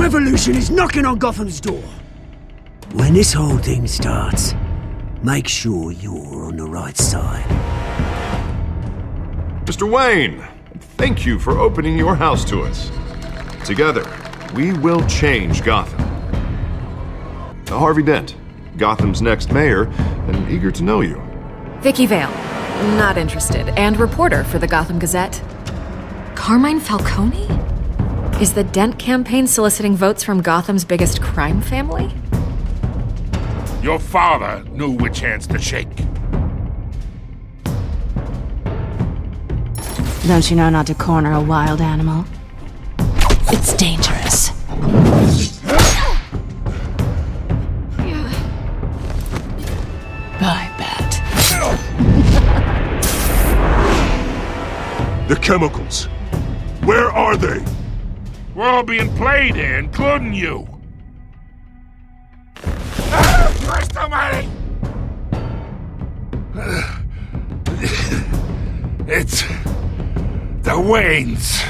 revolution is knocking on Gotham's door. When this whole thing starts, make sure you're on the right side. Mr. Wayne, thank you for opening your house to us. Together, we will change Gotham. Harvey Dent, Gotham's next mayor, and eager to know you. Vicky Vale, not interested, and reporter for the Gotham Gazette. Carmine Falcone? Is the Dent campaign soliciting votes from Gotham's biggest crime family? Your father knew which hands to shake. Don't you know not to corner a wild animal? It's dangerous. Bye, Bat. The chemicals. Where are they? We're all being played here, including you. Christ almighty! It's the Waynes.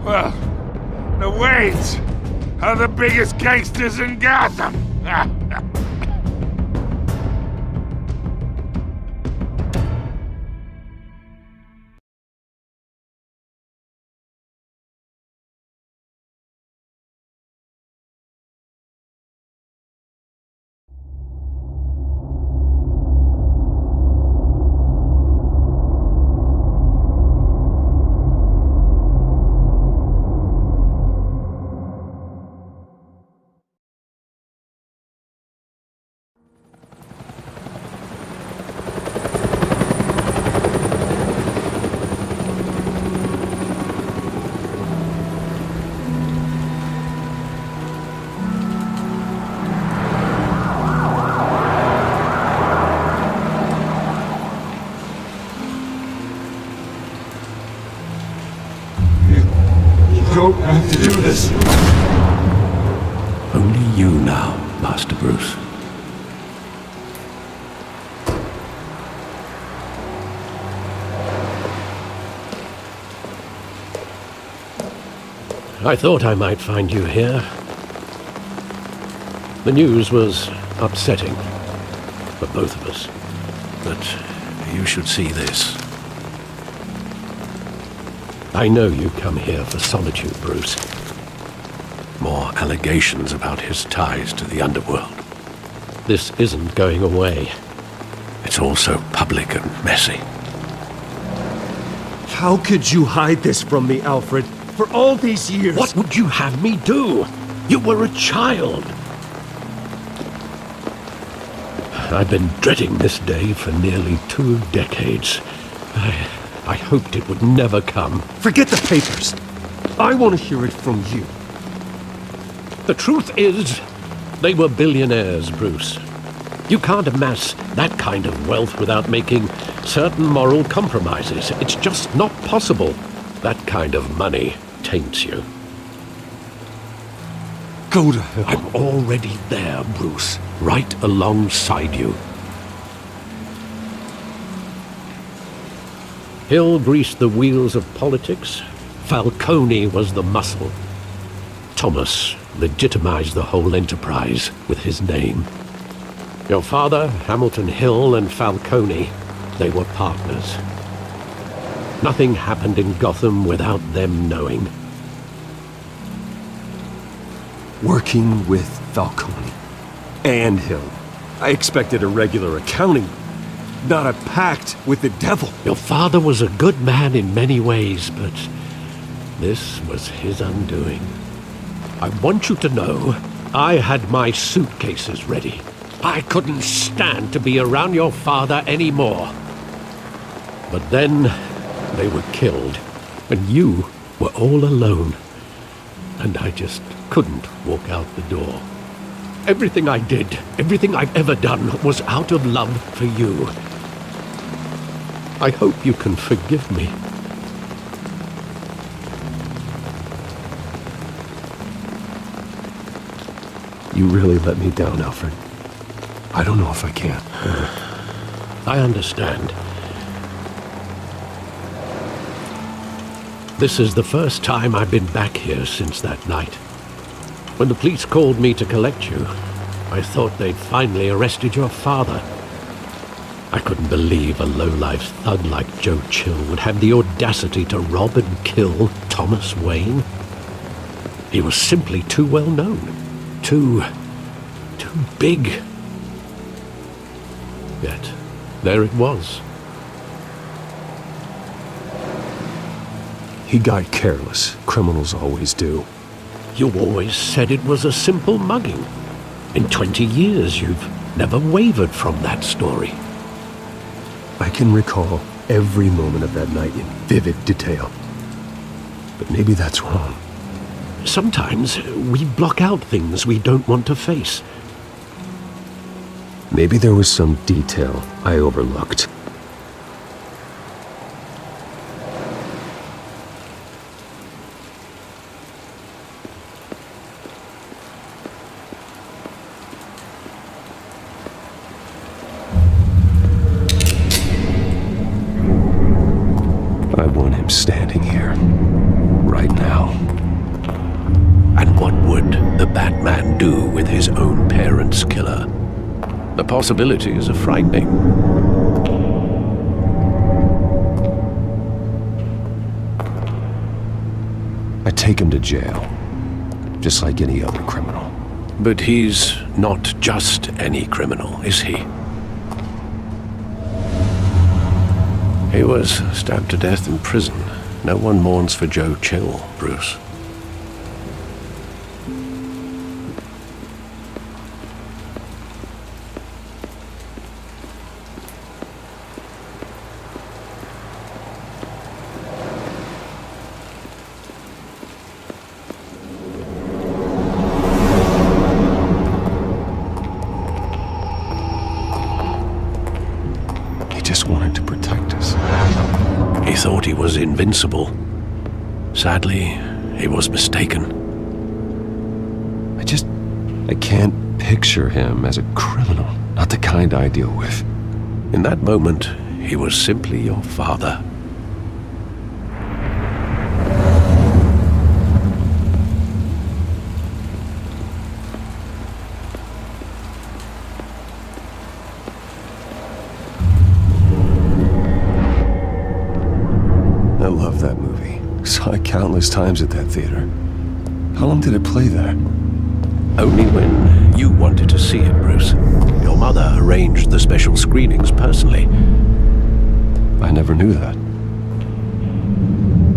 Well, the Waynes are the biggest gangsters in Gotham. Don't have to do this. Only you now, Master Bruce. I thought I might find you here. The news was upsetting for both of us, but you should see this. I know you come here for solitude, Bruce. More allegations about his ties to the underworld. This isn't going away. It's all so public and messy. How could you hide this from me, Alfred? For all these years... What would you have me do? You were a child. I've been dreading this day for nearly 2 decades. I hoped it would never come. Forget the papers. I want to hear it from you. The truth is, they were billionaires, Bruce. You can't amass that kind of wealth without making certain moral compromises. It's just not possible. That kind of money taints you. Go to hell. I'm already there, Bruce. Right alongside you. Hill greased the wheels of politics. Falcone was the muscle. Thomas legitimized the whole enterprise with his name. Your father, Hamilton Hill, and Falcone, they were partners. Nothing happened in Gotham without them knowing. Working with Falcone and Hill. I expected a regular accounting, not a pact with the devil. Your father was a good man in many ways, but this was his undoing. I want you to know, I had my suitcases ready. I couldn't stand to be around your father anymore. But then, they were killed, and you were all alone. And I just couldn't walk out the door. Everything I did, everything I've ever done, was out of love for you. I hope you can forgive me. You really let me down, Alfred. I don't know if I can. I understand. This is the first time I've been back here since that night. When the police called me to collect you, I thought they'd finally arrested your father. I couldn't believe a low-life thug like Joe Chill would have the audacity to rob and kill Thomas Wayne. He was simply too well known. Too big. Yet, there it was. He got careless. Criminals always do. You always said it was a simple mugging. In 20 years, you've never wavered from that story. I can recall every moment of that night in vivid detail. But maybe that's wrong. Sometimes we block out things we don't want to face. Maybe there was some detail I overlooked. I want him standing here, right now. And what would the Batman do with his own parents' killer? The possibilities are frightening. I take him to jail, just like any other criminal. But he's not just any criminal, is he? He was stabbed to death in prison. No one mourns for Joe Chill, Bruce. He just wanted to protect us. He thought he was invincible. Sadly, he was mistaken. I can't picture him as a criminal. Not the kind I deal with. In that moment, he was simply your father. I love that movie. Saw it countless times at that theater. How long did it play there? Only when you wanted to see it, Bruce. Your mother arranged the special screenings personally. I never knew that.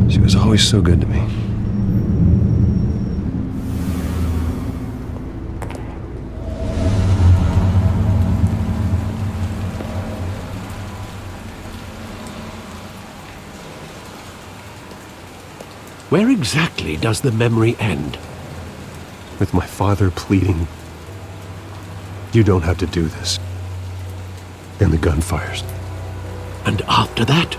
She was always so good to me. Where exactly does the memory end? With my father pleading, "You don't have to do this." And the gun fires. And after that?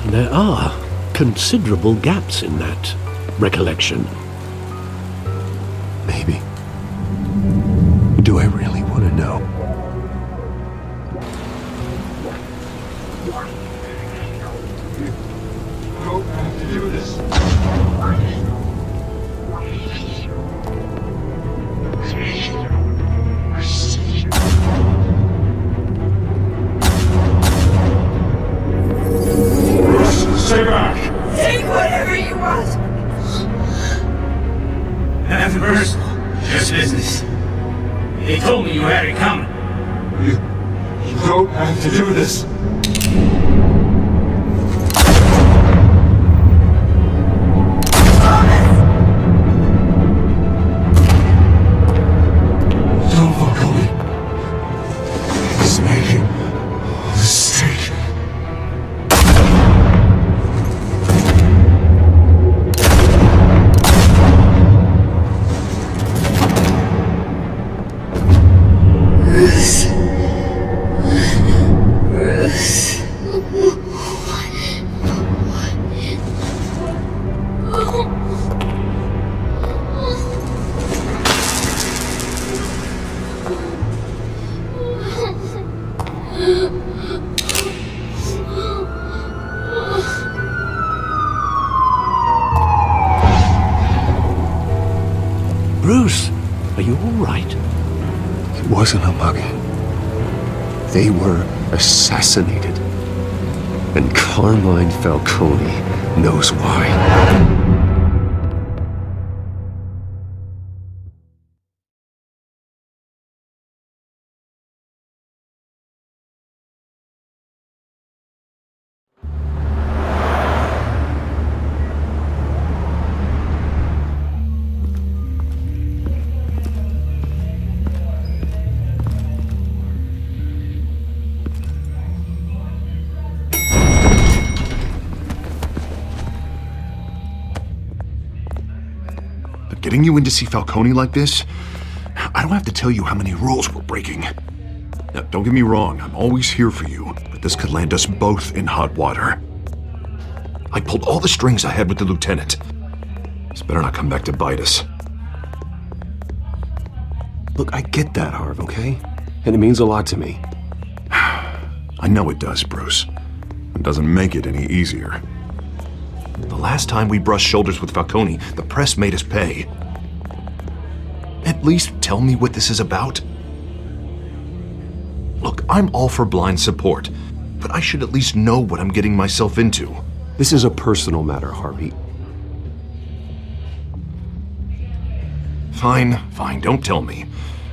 There are considerable gaps in that recollection. Maybe. Do I really want to know? Don't have to do this. Stay back! Take whatever you want! Nothing personal, just business. They told me you had it coming. You don't have to do this. Don't fuck with me. He's making a mistake. Bruce. wasn't a mugging. They were assassinated. And Carmine Falcone knows why. Getting you in to see Falcone like this? I don't have to tell you how many rules we're breaking. Now, don't get me wrong, I'm always here for you, but this could land us both in hot water. I pulled all the strings I had with the lieutenant. This better not come back to bite us. Look, I get that, Harv, okay? And it means a lot to me. I know it does, Bruce. It doesn't make it any easier. The last time we brushed shoulders with Falcone, the press made us pay. At least tell me what this is about. Look, I'm all for blind support, but I should at least know what I'm getting myself into. This is a personal matter, Harvey. Fine, don't tell me.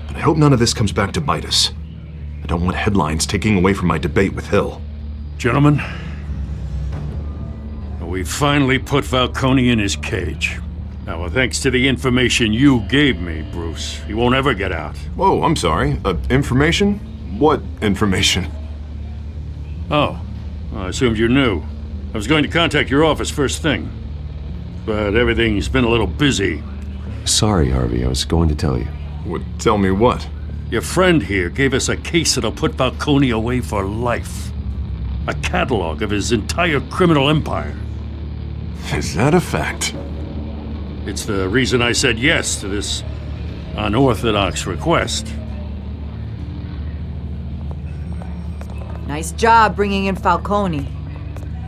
But I hope none of this comes back to bite us. I don't want headlines taking away from my debate with Hill. Gentlemen, we finally put Falcone in his cage. Now, thanks to the information you gave me, Bruce, he won't ever get out. Whoa, I'm sorry. Information? What information? Oh, I assumed you knew. I was going to contact your office first thing, but everything's been a little busy. Sorry, Harvey, I was going to tell you. Tell me what? Your friend here gave us a case that'll put Falcone away for life. A catalog of his entire criminal empire. Is that a fact? It's the reason I said yes to this unorthodox request. Nice job bringing in Falcone.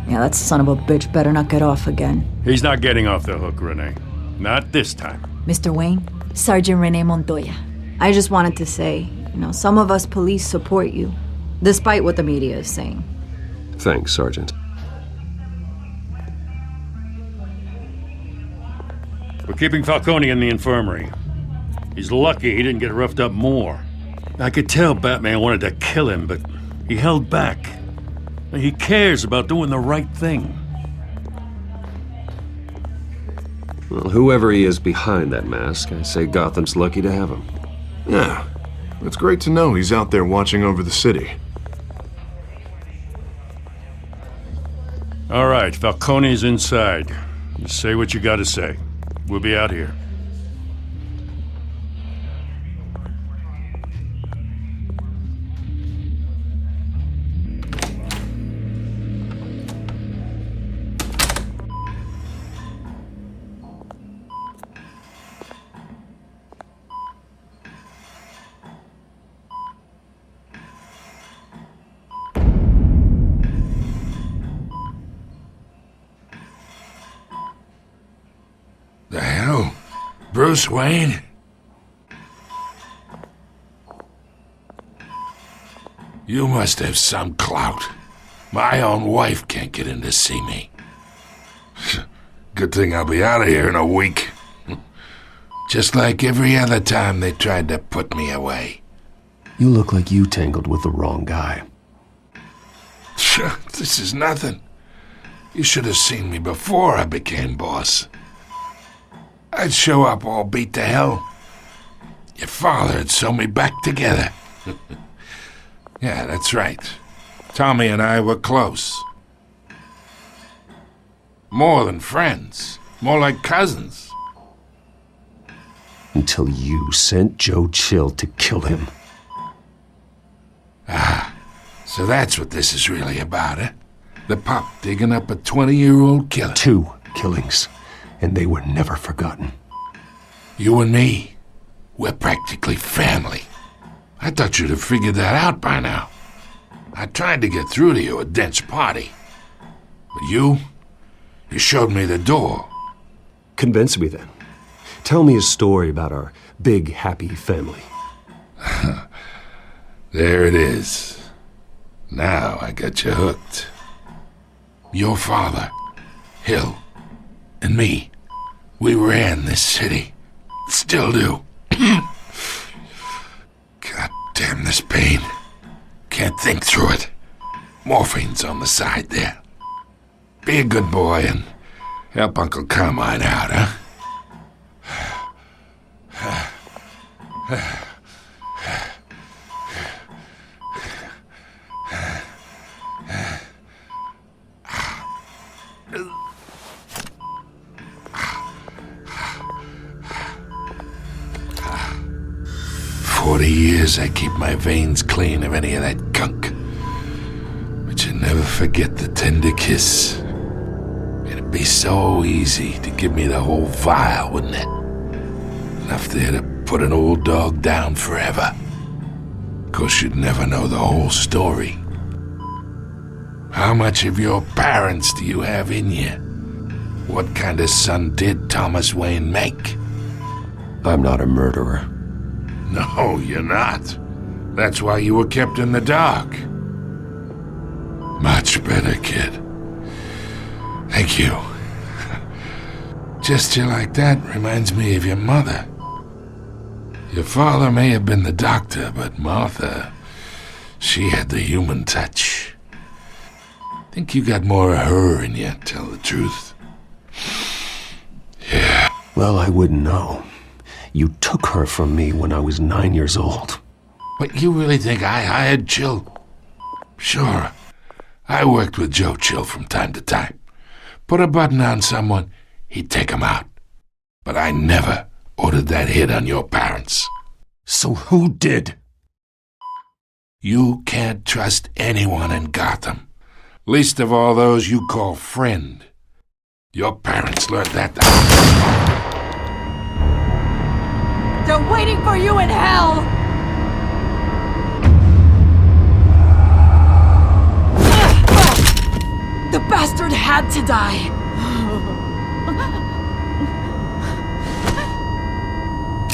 Yeah, that son of a bitch better not get off again. He's not getting off the hook, Renee. Not this time. Mr. Wayne, Sergeant Renee Montoya. I just wanted to say, some of us police support you, despite what the media is saying. Thanks, Sergeant. We're keeping Falcone in the infirmary. He's lucky he didn't get roughed up more. I could tell Batman wanted to kill him, but he held back. He cares about doing the right thing. Well, whoever he is behind that mask, I say Gotham's lucky to have him. Yeah, it's great to know he's out there watching over the city. All right, Falcone's inside. You say what you gotta say. We'll be out here. The hell? Bruce Wayne? You must have some clout. My own wife can't get in to see me. Good thing I'll be out of here in a week. Just like every other time they tried to put me away. You look like you tangled with the wrong guy. This is nothing. You should have seen me before I became boss. I'd show up all beat to hell. Your father'd sew me back together. Yeah, that's right. Tommy and I were close. More than friends. More like cousins. Until you sent Joe Chill to kill him. So that's what this is really about, eh? The pup digging up a 20-year-old killer. 2 killings. And they were never forgotten. You and me, we're practically family. I thought you'd have figured that out by now. I tried to get through to you at Dent's party. But you showed me the door. Convince me then. Tell me a story about our big, happy family. There it is. Now I got you hooked. Your father, Hill, and me, we ran this city. Still do. God damn this pain. Can't think through it. Morphine's on the side there. Be a good boy and help Uncle Carmine out, huh? 40 years I keep my veins clean of any of that gunk. But you never forget the tender kiss. It'd be so easy to give me the whole vial, wouldn't it? Enough there to put an old dog down forever. Of course, you'd never know the whole story. How much of your parents do you have in you? What kind of son did Thomas Wayne make? I'm not a murderer. No, you're not. That's why you were kept in the dark. Much better, kid. Thank you. Gesture like that reminds me of your mother. Your father may have been the doctor, but Martha, she had the human touch. Think you got more of her in you, tell the truth. Yeah. Well, I wouldn't know. You took her from me when I was 9 years old. But you really think I hired Chill? Sure. I worked with Joe Chill from time to time. Put a button on someone, he'd take him out. But I never ordered that hit on your parents. So who did? You can't trust anyone in Gotham. Least of all those you call friend. Your parents learned that. They're waiting for you in hell! The bastard had to die!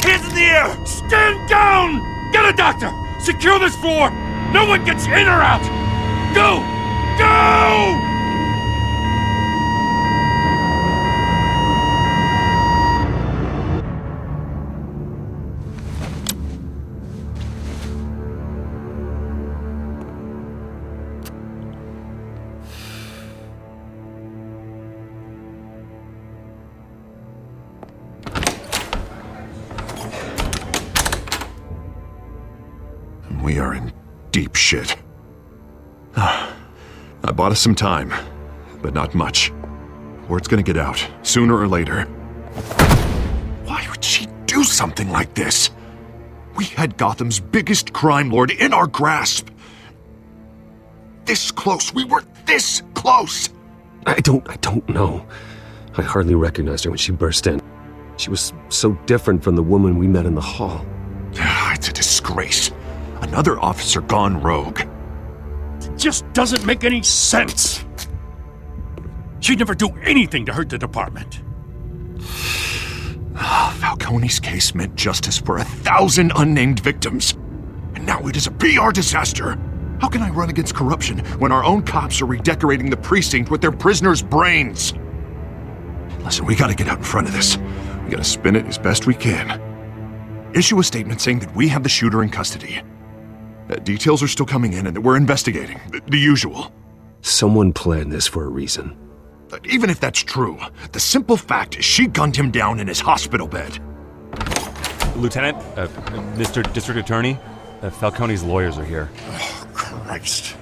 Hands in the air! Stand down! Get a doctor! Secure this floor! No one gets in or out! Go! Go! We are in deep shit. I bought us some time, but not much. Word's gonna get out, sooner or later. Why would she do something like this? We had Gotham's biggest crime lord in our grasp. This close, we were this close! I don't know. I hardly recognized her when she burst in. She was so different from the woman we met in the hall. It's a disgrace. Another officer gone rogue. It just doesn't make any sense. She'd never do anything to hurt the department. Falcone's case meant justice for 1,000 unnamed victims. And now it is a PR disaster. How can I run against corruption when our own cops are redecorating the precinct with their prisoners' brains? Listen, we gotta get out in front of this. We gotta spin it as best we can. Issue a statement saying that we have the shooter in custody. Details are still coming in and that we're investigating. The usual. Someone planned this for a reason. Even if that's true, the simple fact is she gunned him down in his hospital bed. Lieutenant, Mr. District Attorney, Falcone's lawyers are here. Oh, Christ.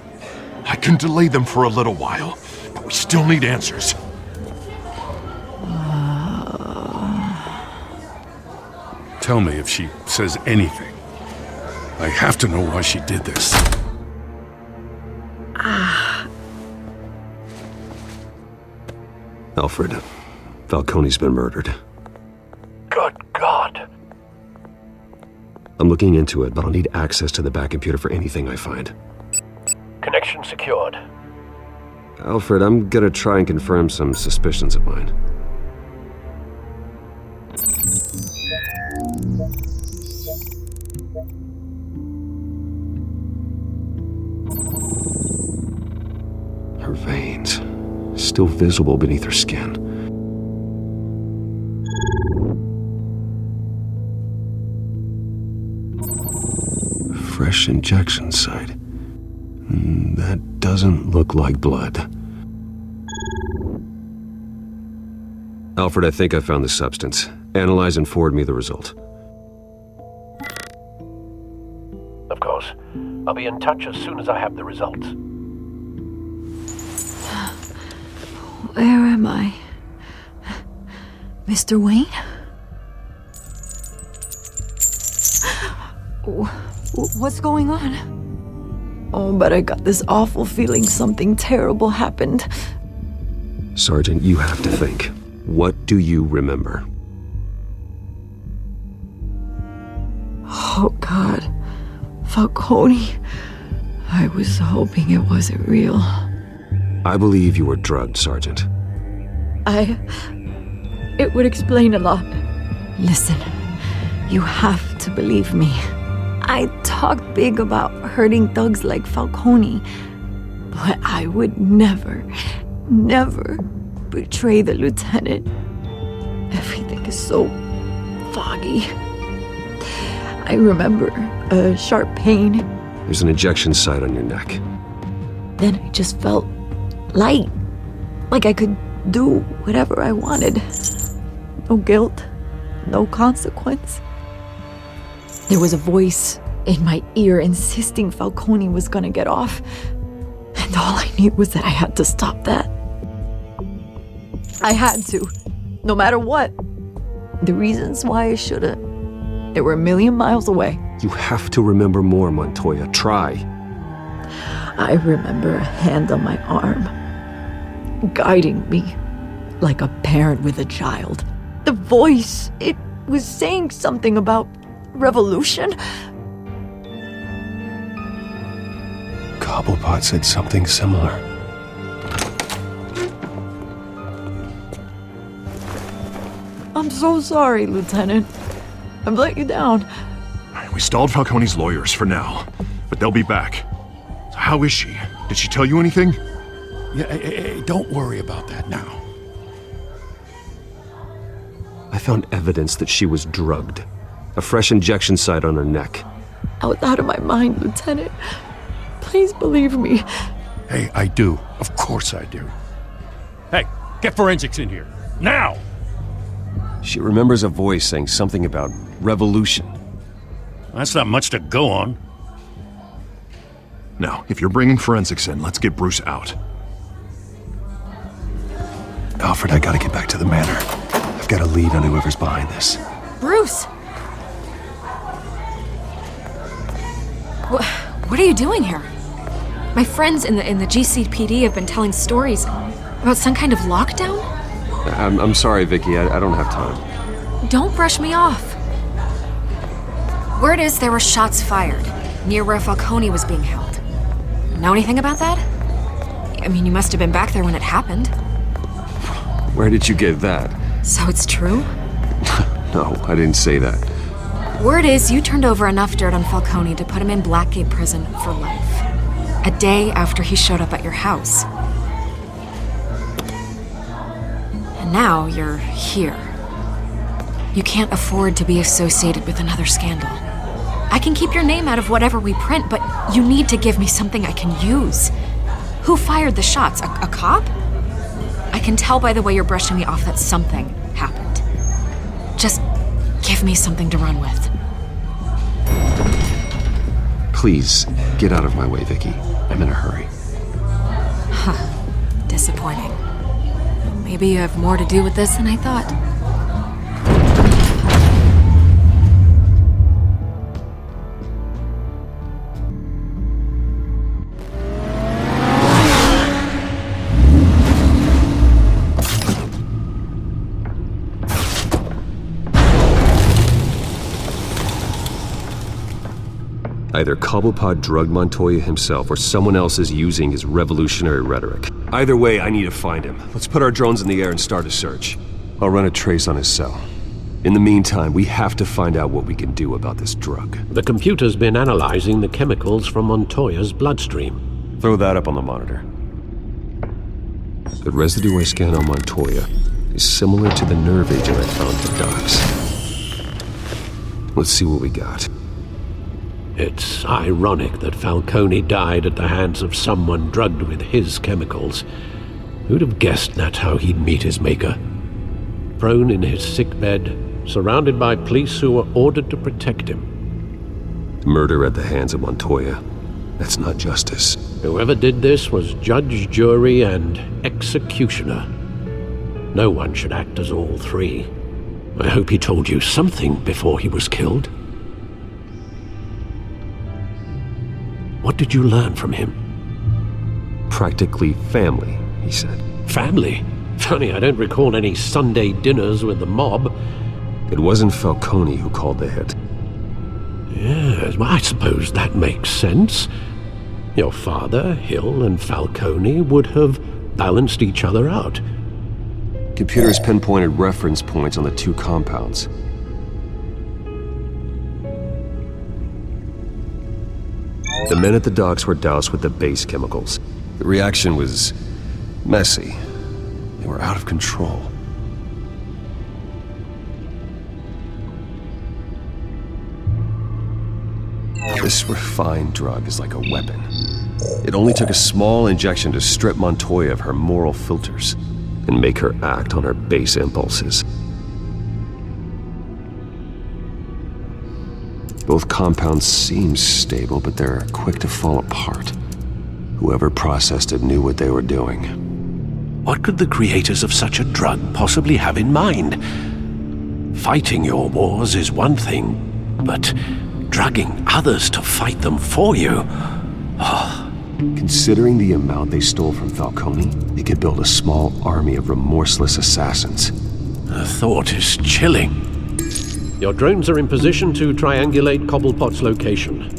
I can delay them for a little while, but we still need answers. Tell me if she says anything. I have to know why she did this. Alfred, Falcone's been murdered. Good God. I'm looking into it, but I'll need access to the back computer for anything I find. Connection secured. Alfred, I'm gonna try and confirm some suspicions of mine. still visible beneath her skin. Fresh injection site. That doesn't look like blood. Alfred, I think I found the substance. Analyze and forward me the result. Of course. I'll be in touch as soon as I have the results. Where am I? Mr. Wayne? What's going on? Oh, but I got this awful feeling something terrible happened. Sergeant, you have to think. What do you remember? Oh, God. Falcone. I was hoping it wasn't real. I believe you were drugged, Sergeant. It would explain a lot. Listen, you have to believe me. I talked big about hurting thugs like Falcone, but I would never betray the lieutenant. Everything is so foggy. I remember a sharp pain. There's an injection site on your neck. Then I just felt light, like I could do whatever I wanted. No guilt, no consequence. There was a voice in my ear insisting Falcone was gonna get off, and all I knew was that I had to stop that. I had to, no matter what. The reasons why I shouldn't, they were a million miles away. You have to remember more, Montoya. Try. I remember a hand on my arm, guiding me like a parent with a child. The voice, it was saying something about revolution. Cobblepot said something similar. I'm so sorry, Lieutenant. I've let you down. We stalled Falcone's lawyers for now, but they'll be back. So how is she? Did she tell you anything? Yeah, hey, don't worry about that now. I found evidence that she was drugged. A fresh injection site on her neck. I was out of my mind, Lieutenant. Please believe me. Hey, I do. Of course I do. Hey, get forensics in here. Now! She remembers a voice saying something about revolution. That's not much to go on. Now, if you're bringing forensics in, let's get Bruce out. Alfred, I gotta get back to the manor. I've got a lead on whoever's behind this. Bruce! What are you doing here? My friends in the GCPD have been telling stories about some kind of lockdown? I'm sorry, Vicky. I don't have time. Don't brush me off. Word is there were shots fired near where Falcone was being held. Know anything about that? I mean, you must have been back there when it happened. Where did you get that? So it's true? No, I didn't say that. Word is you turned over enough dirt on Falcone to put him in Blackgate Prison for life. A day after he showed up at your house. And now you're here. You can't afford to be associated with another scandal. I can keep your name out of whatever we print, but you need to give me something I can use. Who fired the shots? A cop? I can tell by the way you're brushing me off that something happened. Just give me something to run with. Please, get out of my way, Vicky. I'm in a hurry. Huh. Disappointing. Maybe you have more to do with this than I thought. Either Cobblepot drugged Montoya himself or someone else is using his revolutionary rhetoric. Either way, I need to find him. Let's put our drones in the air and start a search. I'll run a trace on his cell. In the meantime, we have to find out what we can do about this drug. The computer's been analyzing the chemicals from Montoya's bloodstream. Throw that up on the monitor. The residue I scanned on Montoya is similar to the nerve agent I found at the docks. Let's see what we got. It's ironic that Falcone died at the hands of someone drugged with his chemicals. Who'd have guessed that's how he'd meet his maker? Prone in his sickbed, surrounded by police who were ordered to protect him. Murder at the hands of Montoya. That's not justice. Whoever did this was judge, jury, and executioner. No one should act as all three. I hope he told you something before he was killed. What did you learn from him? Practically family, he said. Family? Funny, I don't recall any Sunday dinners with the mob. It wasn't Falcone who called the hit. Yes, well, I suppose that makes sense. Your father, Hill, and Falcone would have balanced each other out. Computers pinpointed reference points on the two compounds. The men at the docks were doused with the base chemicals. The reaction was messy. They were out of control. This refined drug is like a weapon. It only took a small injection to strip Montoya of her moral filters and make her act on her base impulses. Both compounds seem stable, but they're quick to fall apart. Whoever processed it knew what they were doing. What could the creators of such a drug possibly have in mind? Fighting your wars is one thing, but drugging others to fight them for you? Considering the amount they stole from Falcone, they could build a small army of remorseless assassins. The thought is chilling. Your drones are in position to triangulate Cobblepot's location.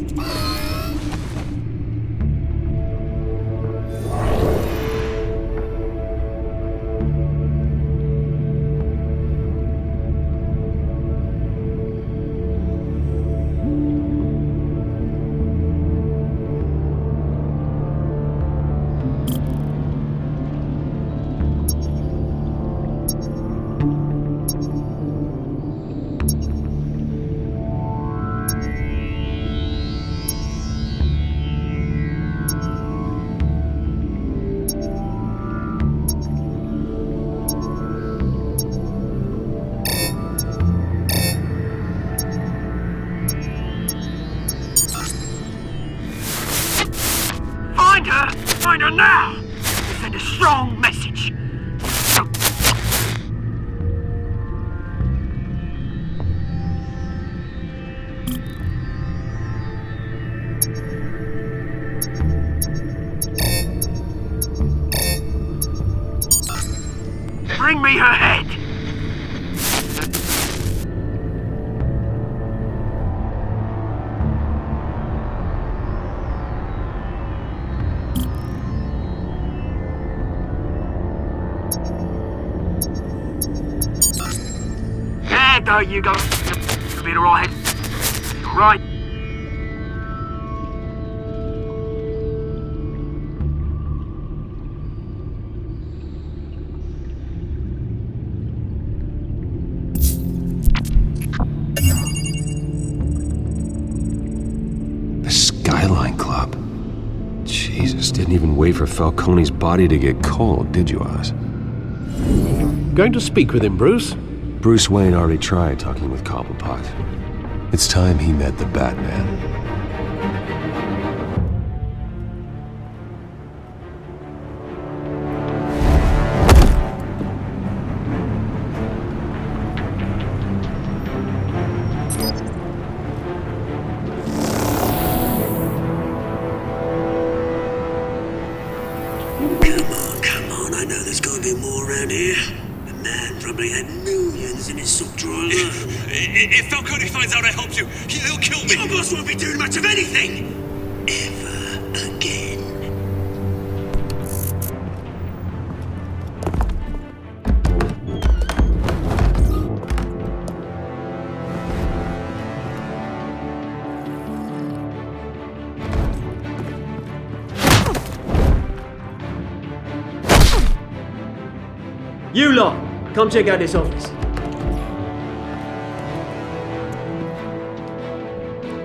Find her now! Send a strong message. Bring me her head! There you go. You'll be the right head. Right. The Skyline Club. Jesus, didn't even wait for Falcone's body to get cold, did you, Oz? Going to speak with him, Bruce? Bruce Wayne already tried talking with Cobblepot. It's time he met the Batman. Come on, I know there's gotta be more around here. The man probably had millions in his sock drawer. If Falcone finds out I helped you, he'll kill me. Your boss won't be doing much of anything! Ever again. You lot, come check out this office.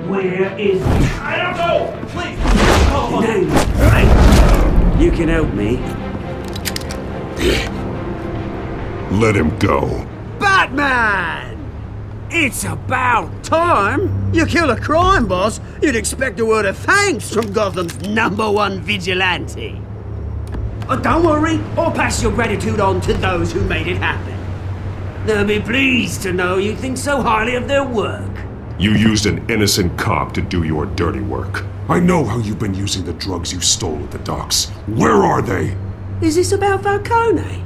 Where is he? I don't know! Please! Name, right? You can help me. Let him go. Batman! It's about time! You kill a crime boss, you'd expect a word of thanks from Gotham's #1 vigilante. Oh, don't worry, I'll pass your gratitude on to those who made it happen. They'll be pleased to know you think so highly of their work. You used an innocent cop to do your dirty work. I know how you've been using the drugs you stole at the docks. Where are they? Is this about Falcone?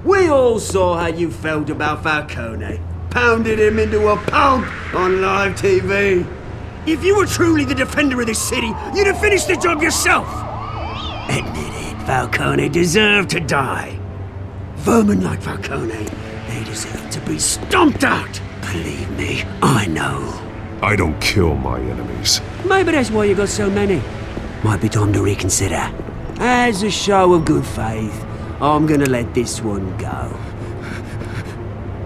We all saw how you felt about Falcone. Pounded him into a pulp on live TV. If you were truly the defender of this city, you'd have finished the job yourself. Admit it, Falcone deserved to die. Vermin like Falcone, they deserve to be stomped out. Believe me, I know. I don't kill my enemies. Maybe that's why you got so many. Might be time to reconsider. As a show of good faith, I'm gonna let this one go.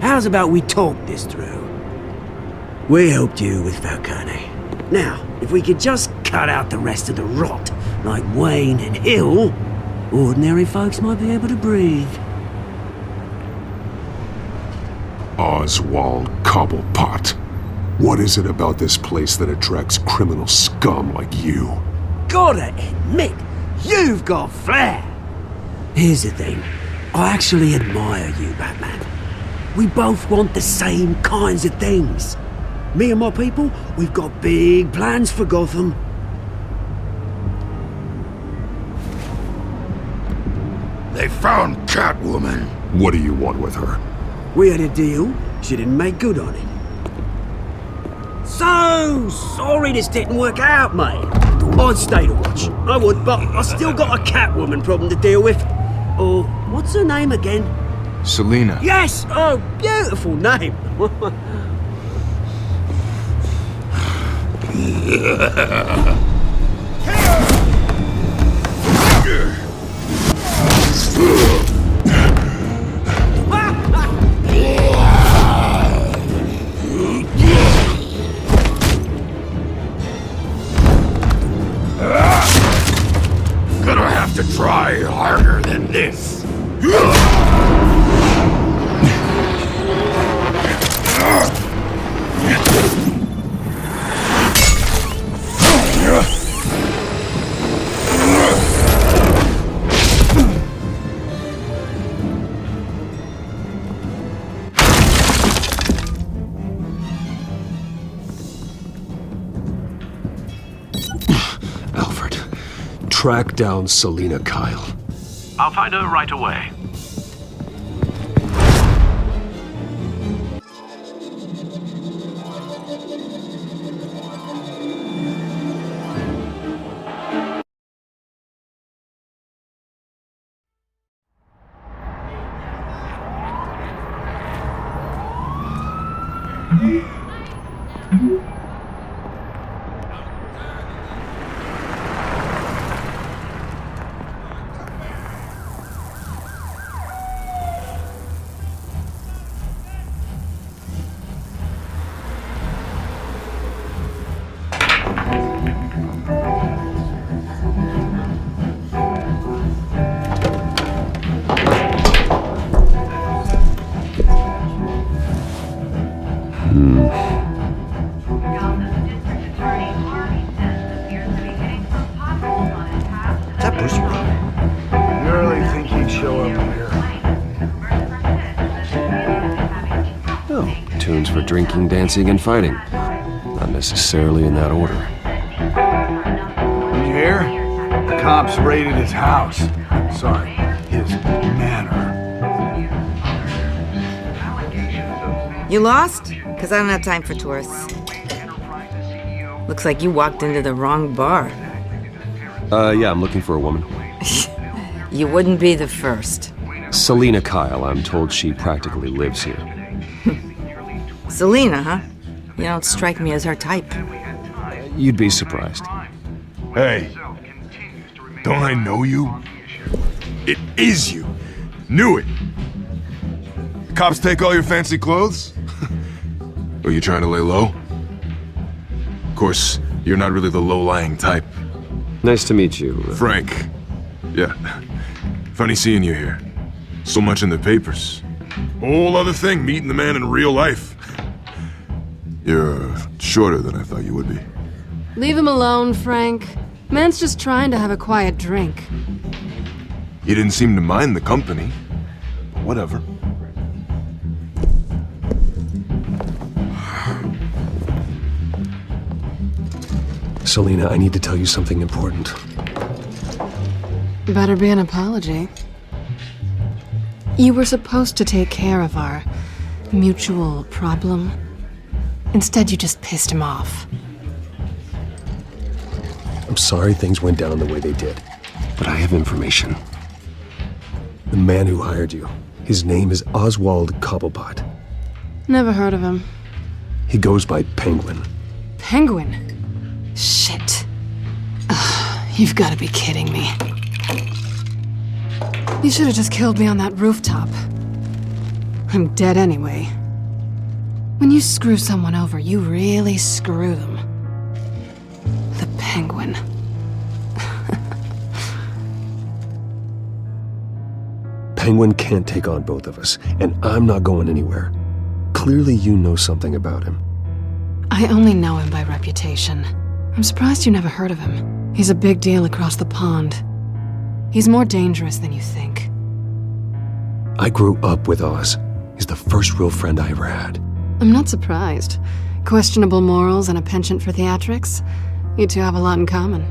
How's about we talk this through? We helped you with Falcone. Now, if we could just cut out the rest of the rot, like Wayne and Hill, ordinary folks might be able to breathe. Oswald Cobblepot. What is it about this place that attracts criminal scum like you? Gotta admit, you've got flair. Here's the thing. I actually admire you, Batman. We both want the same kinds of things. Me and my people, we've got big plans for Gotham. They found Catwoman. What do you want with her? We had a deal. She didn't make good on it. So sorry this didn't work out, mate. I'd stay to watch. I would, but I still got a Catwoman problem to deal with. Oh, what's her name again? Selina. Yes! Oh, beautiful name. Gonna have to try harder than this. Alfred, track down Selina Kyle. I'll find her right away. Tunes for drinking, dancing, and fighting. Not necessarily in that order. You hear? The cops raided his house. Sorry, his manor. You lost? Because I don't have time for tourists. Looks like you walked into the wrong bar. Yeah, I'm looking for a woman. You wouldn't be the first. Selina Kyle, I'm told she practically lives here. Selina, huh? You don't strike me as her type. You'd be surprised. Hey, don't I know you? It is you. Knew it! Cops take all your fancy clothes? Are you trying to lay low? Of course, you're not really the low-lying type. Nice to meet you. Frank. Yeah. Funny seeing you here. So much in the papers. Whole other thing, meeting the man in real life. You're shorter than I thought you would be. Leave him alone, Frank. Man's just trying to have a quiet drink. He didn't seem to mind the company. But whatever. Selina, I need to tell you something important. Better be an apology. You were supposed to take care of our mutual problem. Instead, you just pissed him off. I'm sorry things went down the way they did, but I have information. The man who hired you, his name is Oswald Cobblepot. Never heard of him. He goes by Penguin. Penguin? Shit. Ugh, you've got to be kidding me. You should have just killed me on that rooftop. I'm dead anyway. When you screw someone over, you really screw them. The Penguin. Penguin can't take on both of us, and I'm not going anywhere. Clearly you know something about him. I only know him by reputation. I'm surprised you never heard of him. He's a big deal across the pond. He's more dangerous than you think. I grew up with Oz. He's the first real friend I ever had. I'm not surprised. Questionable morals and a penchant for theatrics. You two have a lot in common.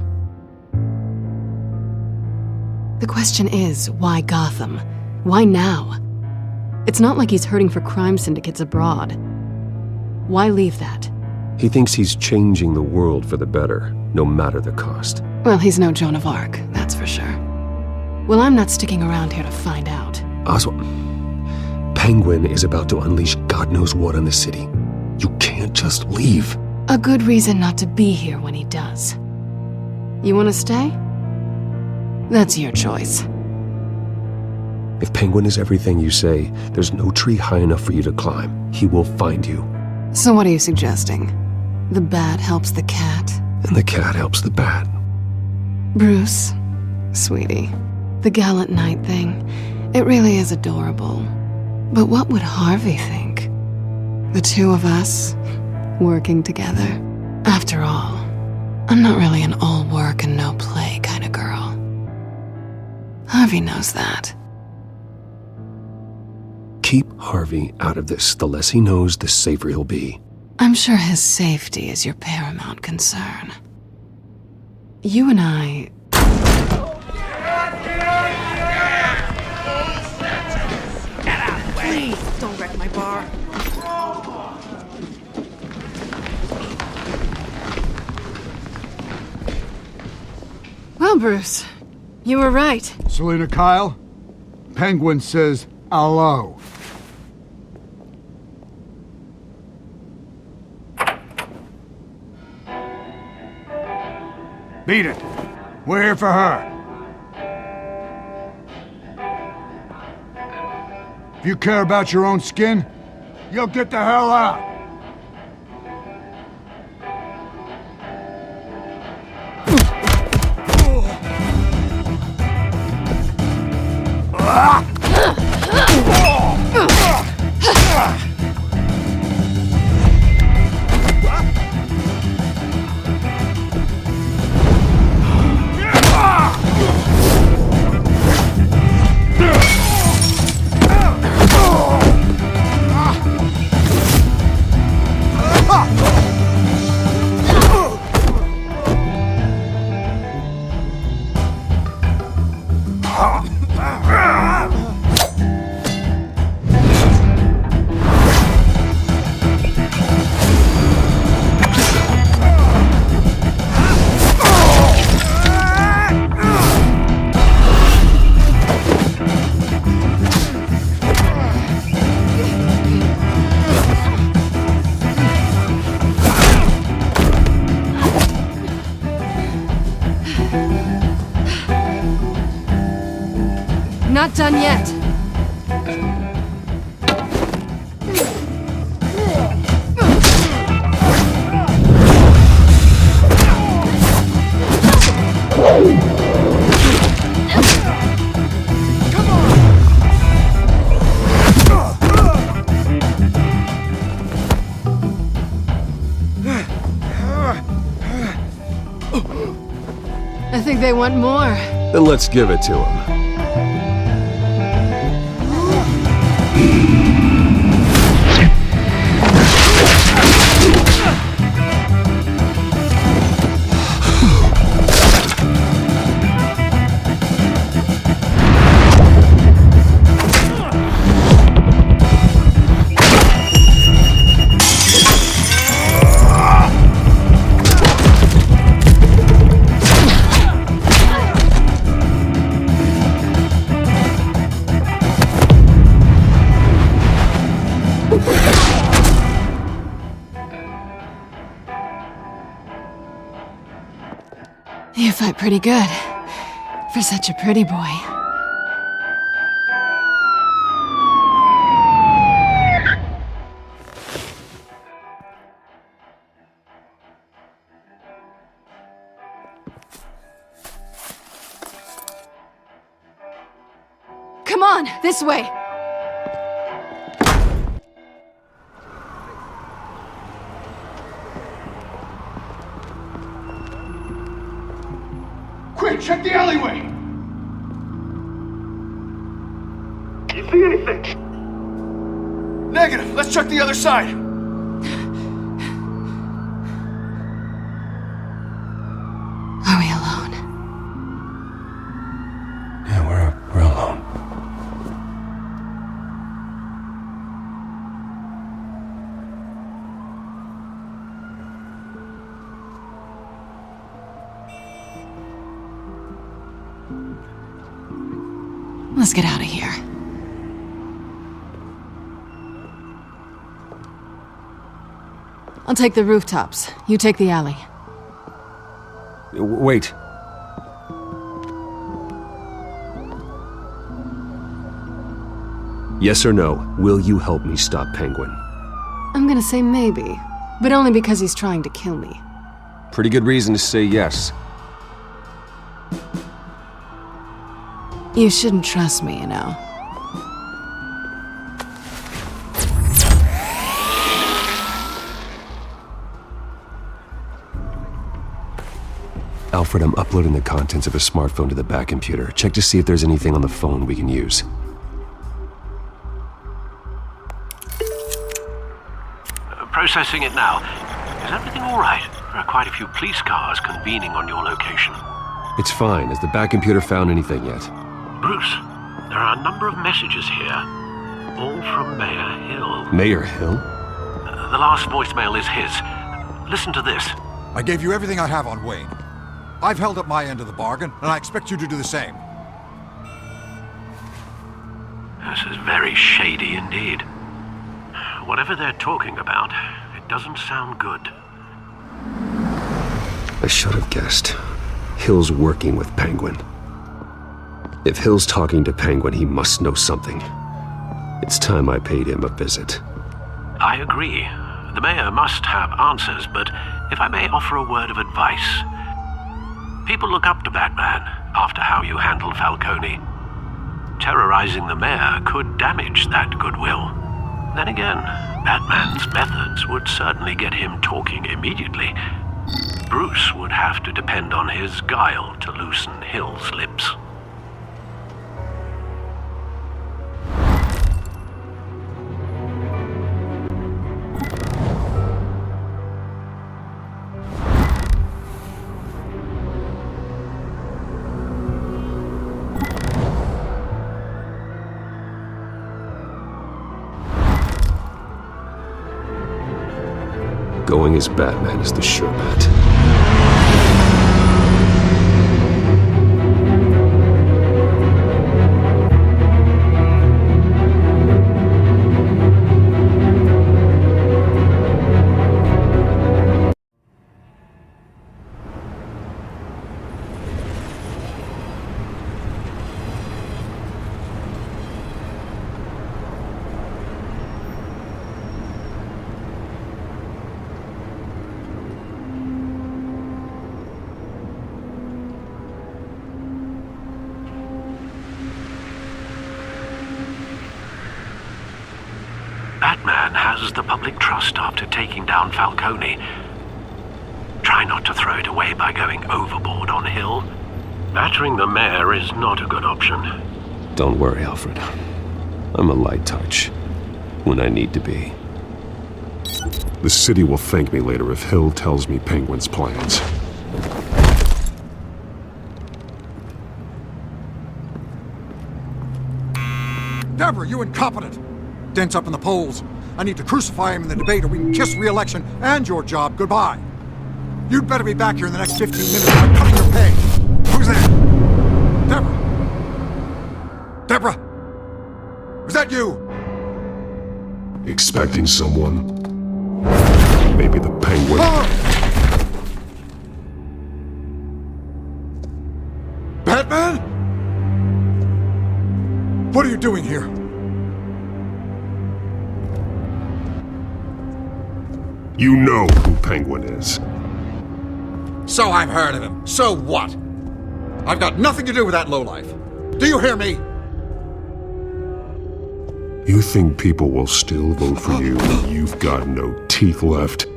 The question is, why Gotham? Why now? It's not like he's hurting for crime syndicates abroad. Why leave that? He thinks he's changing the world for the better, no matter the cost. Well, he's no Joan of Arc, that's for sure. Well, I'm not sticking around here to find out. Oswald, Penguin is about to unleash God knows what on the city. You can't just leave. A good reason not to be here when he does. You want to stay? That's your choice. If Penguin is everything you say, there's no tree high enough for you to climb. He will find you. So what are you suggesting? The bat helps the cat? And the cat helps the bat. Bruce, sweetie, the gallant knight thing, it really is adorable. But what would Harvey think? The two of us, working together? After all, I'm not really an all work and no play kind of girl. Harvey knows that. Keep Harvey out of this. The less he knows, the safer he'll be. I'm sure his safety is your paramount concern. You and I... Please, don't wreck my bar. Well, Bruce, you were right. Selina Kyle, Penguin says hello. Beat it. We're here for her. If you care about your own skin, you'll get the hell out. Not done yet. they want more. Then let's give it to him. You fight pretty good. For such a pretty boy. Come on, this way! Quick, check the alleyway! You see anything? Negative. Let's check the other side. Are we alone? Yeah, we're alone. Let's get out of here. I'll take the rooftops. You take the alley. Wait. Yes or no, will you help me stop Penguin? I'm gonna say maybe, but only because he's trying to kill me. Pretty good reason to say yes. You shouldn't trust me, you know. Alfred, I'm uploading the contents of a smartphone to the back computer. Check to see if there's anything on the phone we can use. Processing it now. Is everything all right? There are quite a few police cars convening on your location. It's fine. Has the back computer found anything yet? Bruce, there are a number of messages here. All from Mayor Hill. Mayor Hill? The last voicemail is his. Listen to this. I gave you everything I have on Wayne. I've held up my end of the bargain, and I expect you to do the same. This is very shady indeed. Whatever they're talking about, it doesn't sound good. I should have guessed. Hill's working with Penguin. If Hill's talking to Penguin, he must know something. It's time I paid him a visit. I agree. The mayor must have answers, but if I may offer a word of advice. People look up to Batman after how you handled Falcone. Terrorizing the mayor could damage that goodwill. Then again, Batman's methods would certainly get him talking immediately. Bruce would have to depend on his guile to loosen Hill's lips. Going as Batman is the sure bet. Batman has the public trust after taking down Falcone. Try not to throw it away by going overboard on Hill. Battering the mayor is not a good option. Don't worry, Alfred. I'm a light touch. When I need to be. The city will thank me later if Hill tells me Penguin's plans. Deborah, you incompetent! Dent's up in the polls. I need to crucify him in the debate or we can kiss re-election and your job goodbye. You'd better be back here in the next 15 minutes or I'm cutting your pay. Who's there? Deborah! Deborah! Was that you? Expecting someone? Maybe the Penguin? Batman? What are you doing here? You know who Penguin is. So I've heard of him. So what? I've got nothing to do with that lowlife. Do you hear me? You think people will still vote for you when you've got no teeth left?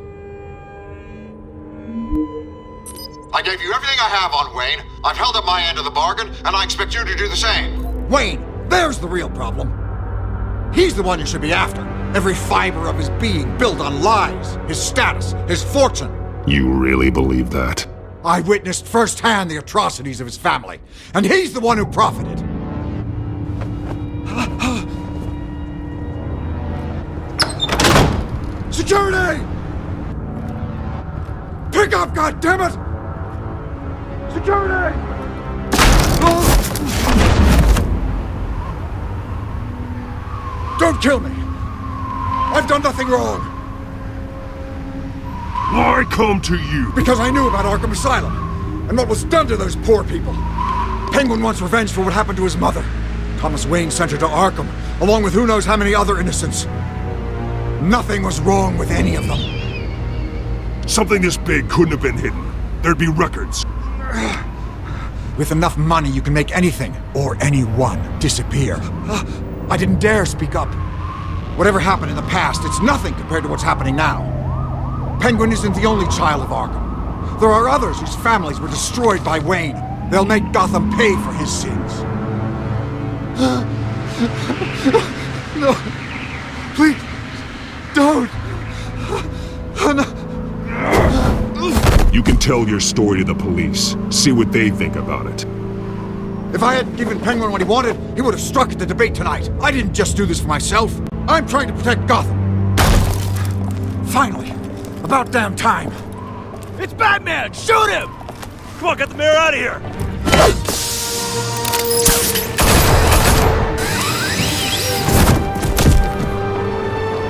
I gave you everything I have on Wayne. I've held up my end of the bargain, and I expect you to do the same. Wayne, there's the real problem. He's the one you should be after. Every fiber of his being built on lies, his status, his fortune. You really believe that? I witnessed firsthand the atrocities of his family, and he's the one who profited. Security! Pick up, goddammit! Security! Don't kill me! I've done nothing wrong! Why come to you? Because I knew about Arkham Asylum, and what was done to those poor people. Penguin wants revenge for what happened to his mother. Thomas Wayne sent her to Arkham, along with who knows how many other innocents. Nothing was wrong with any of them. Something this big couldn't have been hidden. There'd be records. With enough money, you can make anything, or anyone, disappear. I didn't dare speak up. Whatever happened in the past, it's nothing compared to what's happening now. Penguin isn't the only child of Arkham. There are others whose families were destroyed by Wayne. They'll make Gotham pay for his sins. No. Please. Don't. You can tell your story to the police. See what they think about it. If I had given Penguin what he wanted, he would have struck at the debate tonight. I didn't just do this for myself. I'm trying to protect Gotham. Finally. About damn time. It's Batman! Shoot him! Come on, get the mayor out of here!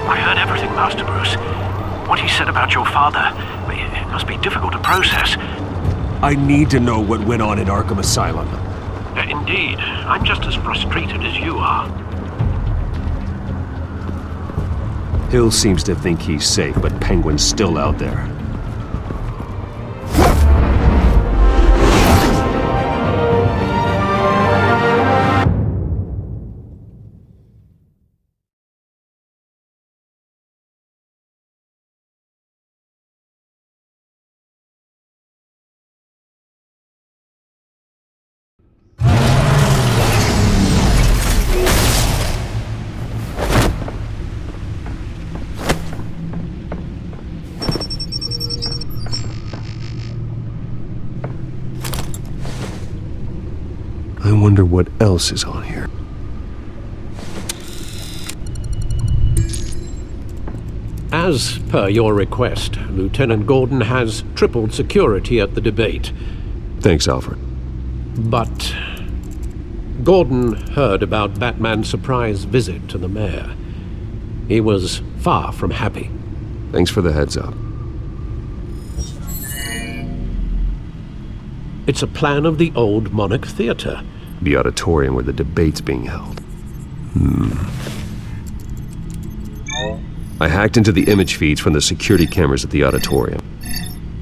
I heard everything, Master Bruce. What he said about your father, it must be difficult to process. I need to know what went on in Arkham Asylum. Indeed. I'm just as frustrated as you are. Hill seems to think he's safe, but Penguin's still out there. I wonder what else is on here. As per your request, Lieutenant Gordon has tripled security at the debate. Thanks, Alfred. But Gordon heard about Batman's surprise visit to the mayor. He was far from happy. Thanks for the heads up. It's a plan of the old Monarch Theater. The auditorium where the debate's being held. I hacked into the image feeds from the security cameras at the auditorium.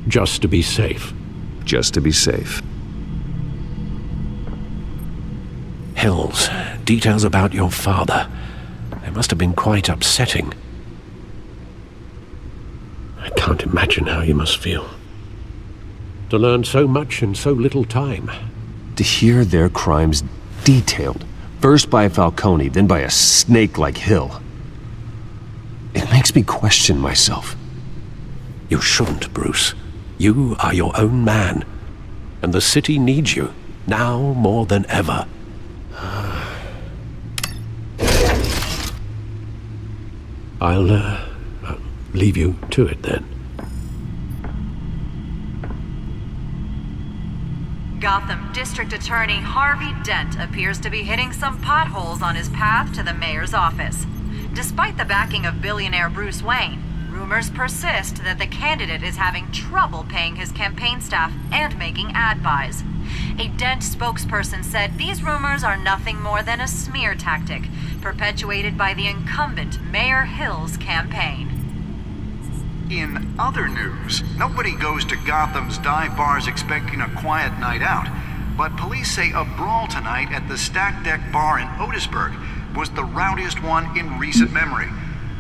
Just to be safe. Just to be safe. Hills, details about your father. They must have been quite upsetting. I can't imagine how you must feel. To learn so much in so little time. To hear their crimes detailed, first by Falcone, then by a snake like Hill. It makes me question myself. You shouldn't, Bruce. You are your own man. And the city needs you, now more than ever. I'll leave you to it then. Gotham District Attorney Harvey Dent appears to be hitting some potholes on his path to the mayor's office. Despite the backing of billionaire Bruce Wayne, rumors persist that the candidate is having trouble paying his campaign staff and making ad buys. A Dent spokesperson said these rumors are nothing more than a smear tactic, perpetuated by the incumbent Mayor Hill's campaign. In other news, nobody goes to Gotham's dive bars expecting a quiet night out, but police say a brawl tonight at the Stack Deck Bar in Otisburg was the rowdiest one in recent memory.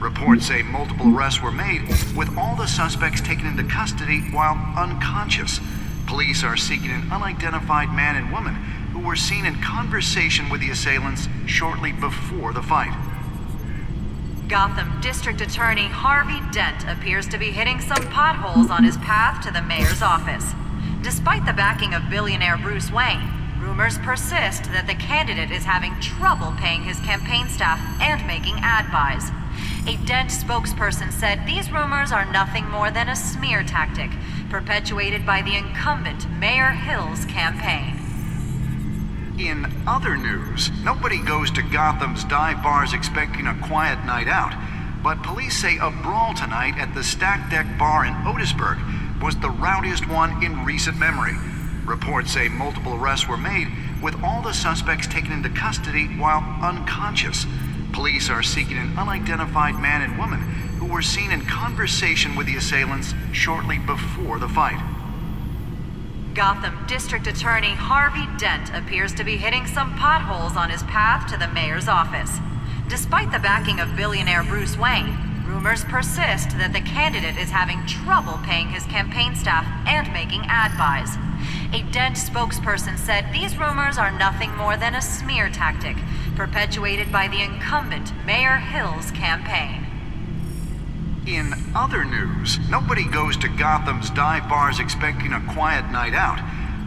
Reports say multiple arrests were made, with all the suspects taken into custody while unconscious. Police are seeking an unidentified man and woman who were seen in conversation with the assailants shortly before the fight. Gotham District Attorney Harvey Dent appears to be hitting some potholes on his path to the mayor's office. Despite the backing of billionaire Bruce Wayne, rumors persist that the candidate is having trouble paying his campaign staff and making ad buys. A Dent spokesperson said these rumors are nothing more than a smear tactic, perpetuated by the incumbent Mayor Hill's campaign. In other news, nobody goes to Gotham's dive bars expecting a quiet night out, but police say a brawl tonight at the Stack Deck Bar in Otisburg was the rowdiest one in recent memory. Reports say multiple arrests were made, with all the suspects taken into custody while unconscious. Police are seeking an unidentified man and woman who were seen in conversation with the assailants shortly before the fight. Gotham District Attorney Harvey Dent appears to be hitting some potholes on his path to the mayor's office. Despite the backing of billionaire Bruce Wayne, rumors persist that the candidate is having trouble paying his campaign staff and making ad buys. A Dent spokesperson said these rumors are nothing more than a smear tactic, perpetuated by the incumbent Mayor Hill's campaign. In other news, nobody goes to Gotham's dive bars expecting a quiet night out,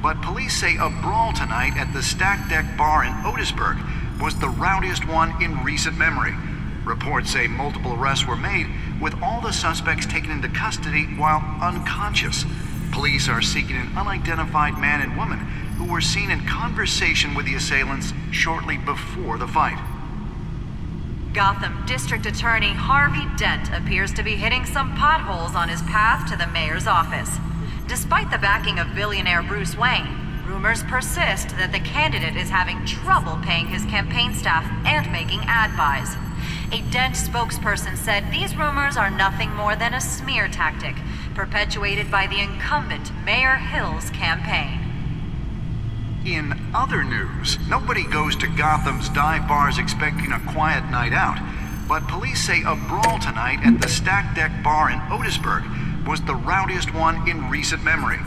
but police say a brawl tonight at the Stack Deck Bar in Otisburg was the rowdiest one in recent memory. Reports say multiple arrests were made, with all the suspects taken into custody while unconscious. Police are seeking an unidentified man and woman who were seen in conversation with the assailants shortly before the fight. Gotham District Attorney Harvey Dent appears to be hitting some potholes on his path to the mayor's office. Despite the backing of billionaire Bruce Wayne, rumors persist that the candidate is having trouble paying his campaign staff and making ad buys. A Dent spokesperson said these rumors are nothing more than a smear tactic, perpetuated by the incumbent Mayor Hill's campaign. In other news, nobody goes to Gotham's dive bars expecting a quiet night out, but police say a brawl tonight at the Stack Deck Bar in Otisburg was the rowdiest one in recent memory.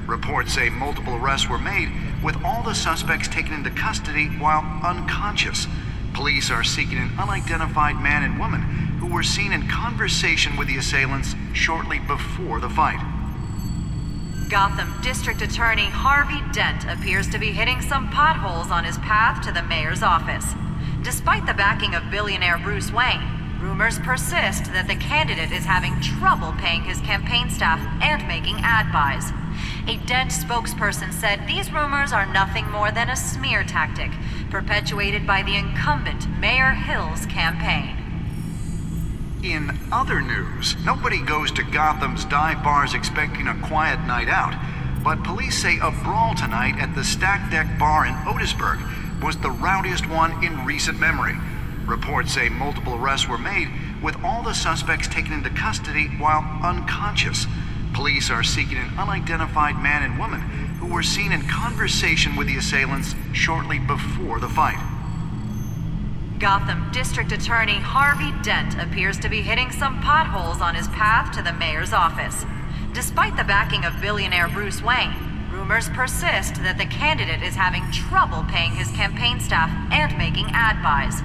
Reports say multiple arrests were made, with all the suspects taken into custody while unconscious. Police are seeking an unidentified man and woman who were seen in conversation with the assailants shortly before the fight. Gotham District Attorney Harvey Dent appears to be hitting some potholes on his path to the mayor's office. Despite the backing of billionaire Bruce Wayne, rumors persist that the candidate is having trouble paying his campaign staff and making ad buys. A Dent spokesperson said these rumors are nothing more than a smear tactic, perpetuated by the incumbent Mayor Hill's campaign. In other news, nobody goes to Gotham's dive bars expecting a quiet night out, but police say a brawl tonight at the Stack Deck Bar in Otisburg was the rowdiest one in recent memory. Reports say multiple arrests were made, with all the suspects taken into custody while unconscious. Police are seeking an unidentified man and woman who were seen in conversation with the assailants shortly before the fight. Gotham District Attorney Harvey Dent appears to be hitting some potholes on his path to the mayor's office. Despite the backing of billionaire Bruce Wayne, rumors persist that the candidate is having trouble paying his campaign staff and making ad buys.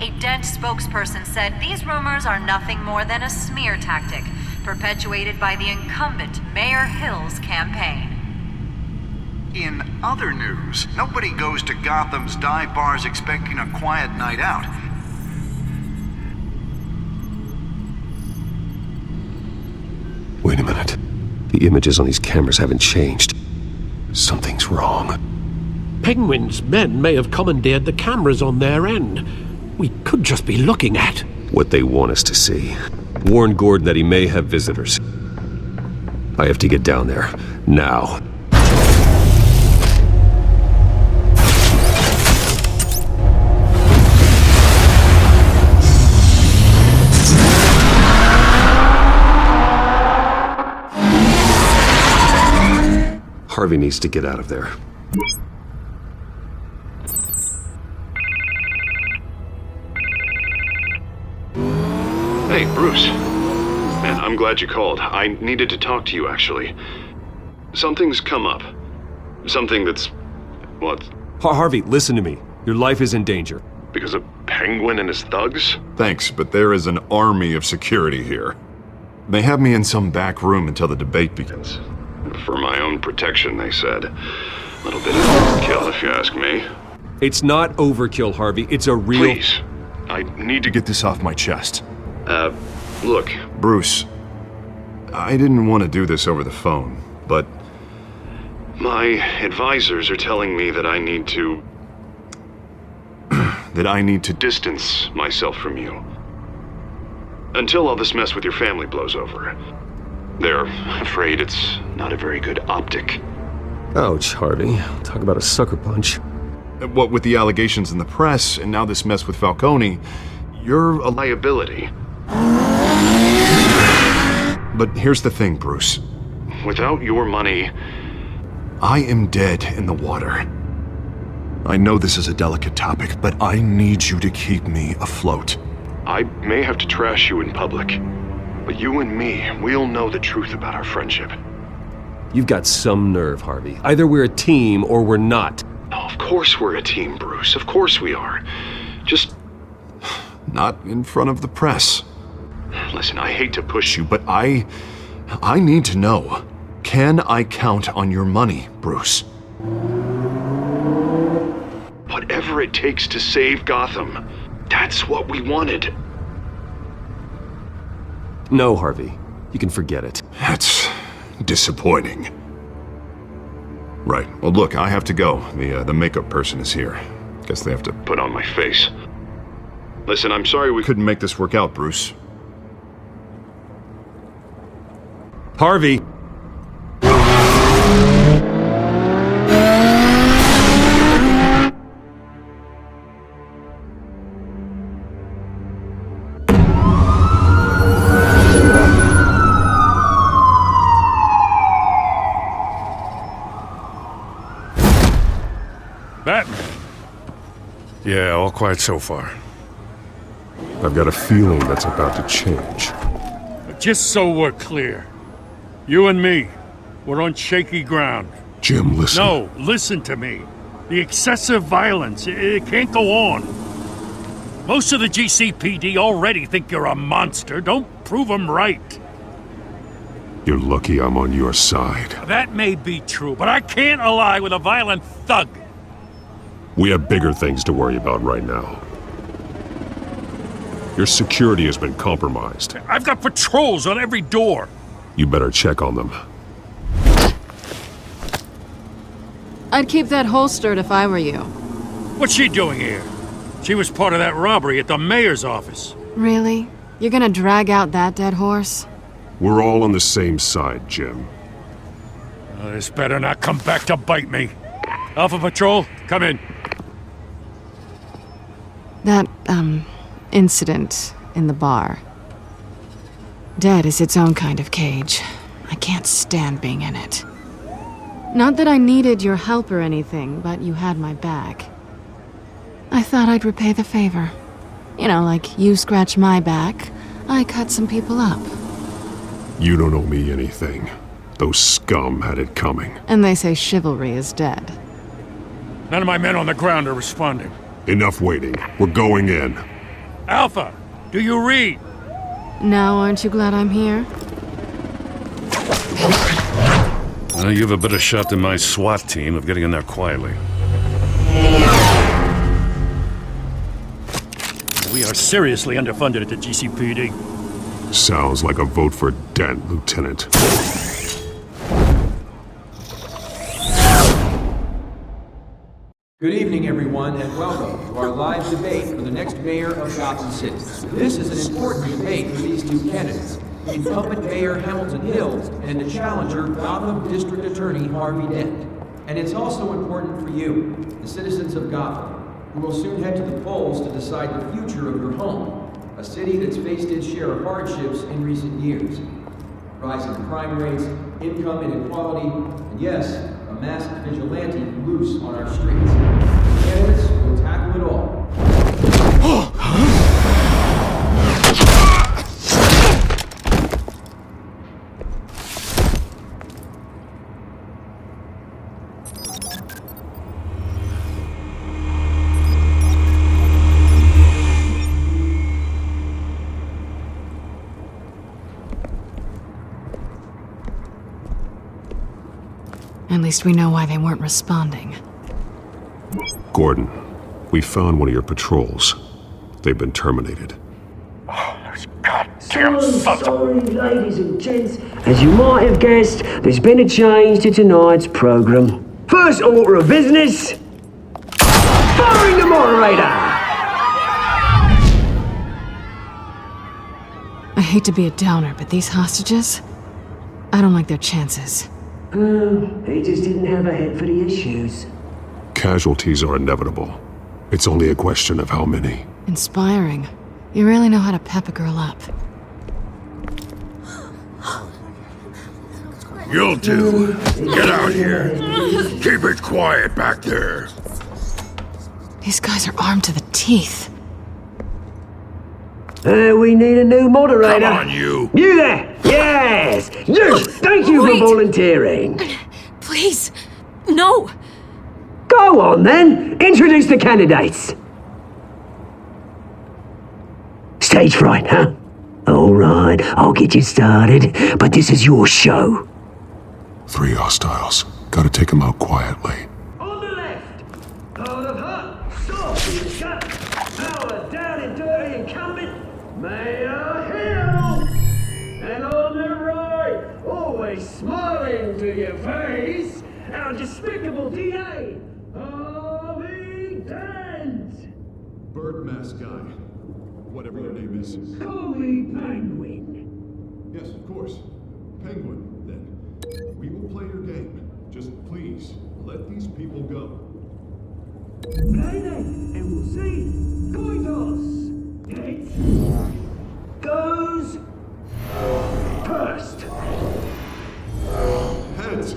A Dent spokesperson said these rumors are nothing more than a smear tactic perpetuated by the incumbent Mayor Hill's campaign. In other news, nobody goes to Gotham's dive bars expecting a quiet night out. Wait a minute. The images on these cameras haven't changed. Something's wrong. Penguin's men may have commandeered the cameras on their end. We could just be looking at what they want us to see. Warn Gordon that he may have visitors. I have to get down there. Now. Harvey needs to get out of there. Hey, Bruce. Man, I'm glad you called. I needed to talk to you, actually. Something's come up. Something that's... what? Harvey, listen to me. Your life is in danger. Because of Penguin and his thugs? Thanks, but there is an army of security here. They have me in some back room until the debate begins. For my own protection, they said. A little bit of overkill, if you ask me. It's not overkill, Harvey. It's a real... Please. I need to get this off my chest. Look, Bruce. I didn't want to do this over the phone, but... my advisors are telling me that I need to... that I need to distance myself from you. Until all this mess with your family blows over. They're afraid it's not a very good optic. Ouch, Harvey. Talk about a sucker punch. What with the allegations in the press, and now this mess with Falcone, you're a liability. But here's the thing, Bruce. Without your money, I am dead in the water. I know this is a delicate topic, but I need you to keep me afloat. I may have to trash you in public. But you and me, we'll know the truth about our friendship. You've got some nerve, Harvey. Either we're a team or we're not. No, of course we're a team, Bruce. Of course we are. Just... not in front of the press. Listen, I hate to push you, but I need to know. Can I count on your money, Bruce? Whatever it takes to save Gotham. That's what we wanted. No, Harvey. You can forget it. That's disappointing. Right. Well, look, I have to go. The makeup person is here. Guess they have to put on my face. Listen, I'm sorry we couldn't make this work out, Bruce. Harvey! Batman. Yeah, all quiet so far. I've got a feeling that's about to change. Just so we're clear, you and me, we're on shaky ground. Jim, listen. No, listen to me. The excessive violence, it can't go on. Most of the GCPD already think you're a monster. Don't prove them right. You're lucky I'm on your side. That may be true, but I can't ally with a violent thug. We have bigger things to worry about right now. Your security has been compromised. I've got patrols on every door. You better check on them. I'd keep that holstered if I were you. What's she doing here? She was part of that robbery at the mayor's office. Really? You're gonna drag out that dead horse? We're all on the same side, Jim. This better not come back to bite me. Alpha Patrol, come in. That, incident in the bar. Dead is its own kind of cage. I can't stand being in it. Not that I needed your help or anything, but you had my back. I thought I'd repay the favor. You know, like you scratch my back, I cut some people up. You don't owe me anything. Those scum had it coming. And they say chivalry is dead. None of my men on the ground are responding. Enough waiting. We're going in. Alpha, do you read? Now aren't you glad I'm here? Well, you have a better shot than my SWAT team of getting in there quietly. We are seriously underfunded at the GCPD. Sounds like a vote for Dent, Lieutenant. Good evening, everyone, and welcome to our live debate for the next mayor of Gotham City. This is an important debate for these two candidates, the incumbent Mayor Hamilton Hill and the challenger Gotham District Attorney Harvey Dent. And it's also important for you, the citizens of Gotham, who will soon head to the polls to decide the future of your home, a city that's faced its share of hardships in recent years. Rising crime rates, income inequality, and yes, a masked vigilante loose on our streets. Candidates will tackle it all. At least we know why they weren't responding. Gordon, we found one of your patrols. They've been terminated. Sorry, ladies and gents. As you might have guessed, there's been a change to tonight's program. First order of business, firing the moderator! I hate to be a downer, but these hostages, I don't like their chances. He just didn't have a head for the issues. Casualties are inevitable. It's only a question of how many. Inspiring. You really know how to pep a girl up. You'll do. Get out here. Keep it quiet back there. These guys are armed to the teeth. We need a new moderator. Come on, you. You there! Yes! You! Thank you for volunteering. Please, no! Go on then! Introduce the candidates. Stage fright, huh? Alright, I'll get you started, but this is your show. 3 hostiles. Gotta take them out quietly. On the left, out of hut, soft in the gut, power down and dirty incumbent, Mayor Hill! And on the right, always smiling to your face, our despicable DA, Harvey Dent! Bird mask guy. Whatever your name is. Call me Penguin. Yes, of course. Penguin, then. We will play your game. Just please, let these people go. Play then, and we'll see. Coin toss. It goes first. Heads.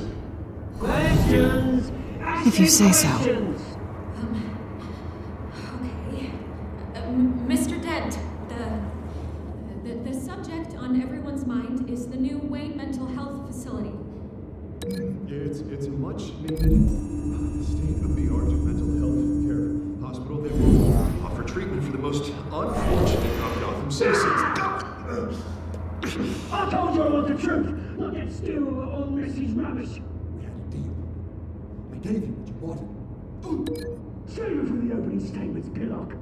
Questions. If you say so. Mr. Dent, the subject on everyone's mind is the new Wayne Mental Health Facility. It's a much-needed state-of-the-art mental health care hospital that will offer treatment for the most unfortunate of Gotham citizens. I told you I want the truth, not get still on Mrs. Rubbish. We had a deal. I gave you what you wanted. Save it from the opening statements, Pillock.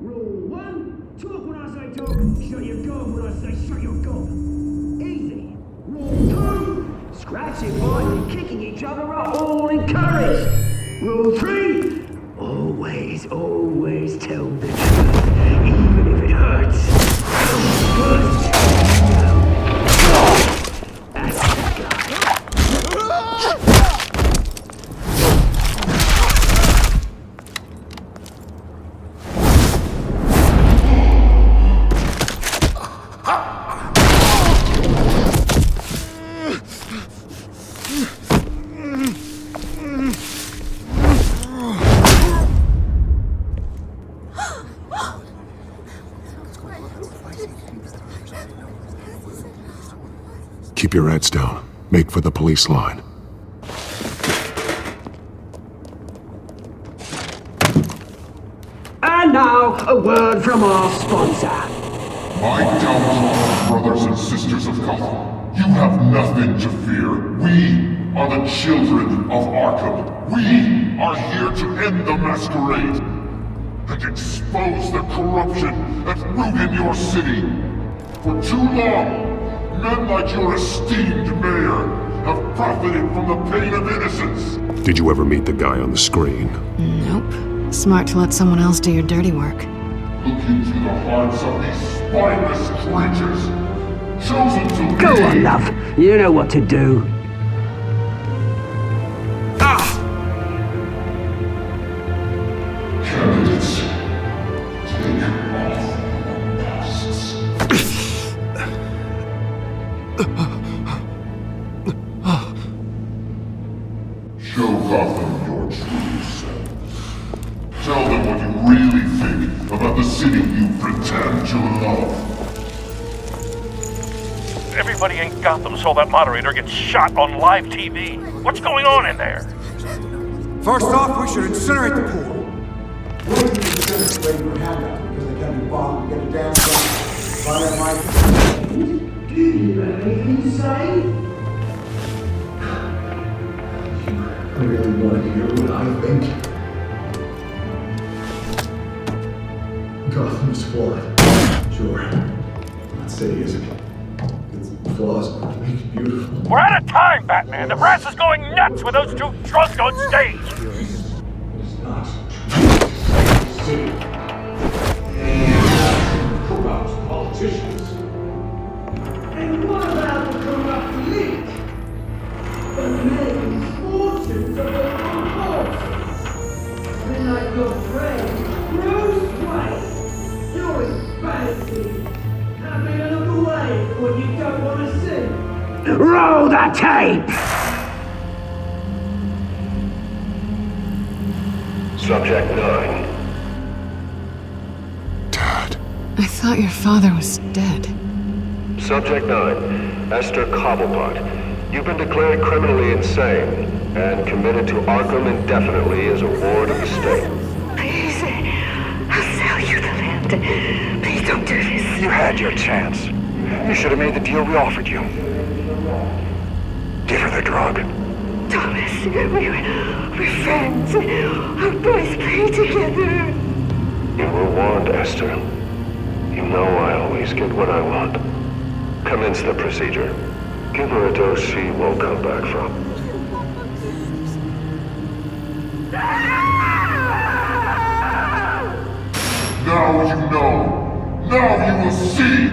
Rule 1, talk when I say talk, shut your gob when I say shut your gob. Easy. Rule 2, scratching, biting, kicking each other are all encouraged. Rule 3, always tell the truth, even if it hurts. First, that's the guy. Keep your heads down. Make for the police line. And now, a word from our sponsor. My downtrodden brothers and sisters of Gotham, you have nothing to fear. We are the Children of Arkham. We are here to end the masquerade and expose the corruption that rooted your city. For too long, men like your esteemed mayor have profited from the pain of innocence. Did you ever meet the guy on the screen? Nope. Smart to let someone else do your dirty work. Look into the hearts of these spineless creatures, chosen to Go on, love. You know what to do. Candidates, take off your masks. Show Gotham your true self. Tell them what you really think about the city you pretend to love. Everybody in Gotham saw that moderator get shot on live TV. What's going on in there? First off, we should incinerate the pool. I really want to hear what I think. Gotham is flawed. Sure. I'm not saying it isn't. Its flaws make it beautiful. We're out of time, Batman! The brass is going nuts with those two drunks on stage! It's not. City. Corrupt politicians. And what about the corrupt elite? The men's fortunes of the horses. And like your friend, Bruce Wayne, you're embarrassing. Having a look away when you don't want to see. Roll the tape! Subject 9. I thought your father was dead. Subject 9. Esther Cobblepot. You've been declared criminally insane and committed to Arkham indefinitely as a ward of the state. Please, I'll sell you the land. Please don't do this. You had your chance. You should have made the deal we offered you. Give her the drug. Thomas, we're friends. Our boys play together. You were warned, Esther. You know I always get what I want. Commence the procedure. Give her a dose she won't come back from. Now you know. Now you will see.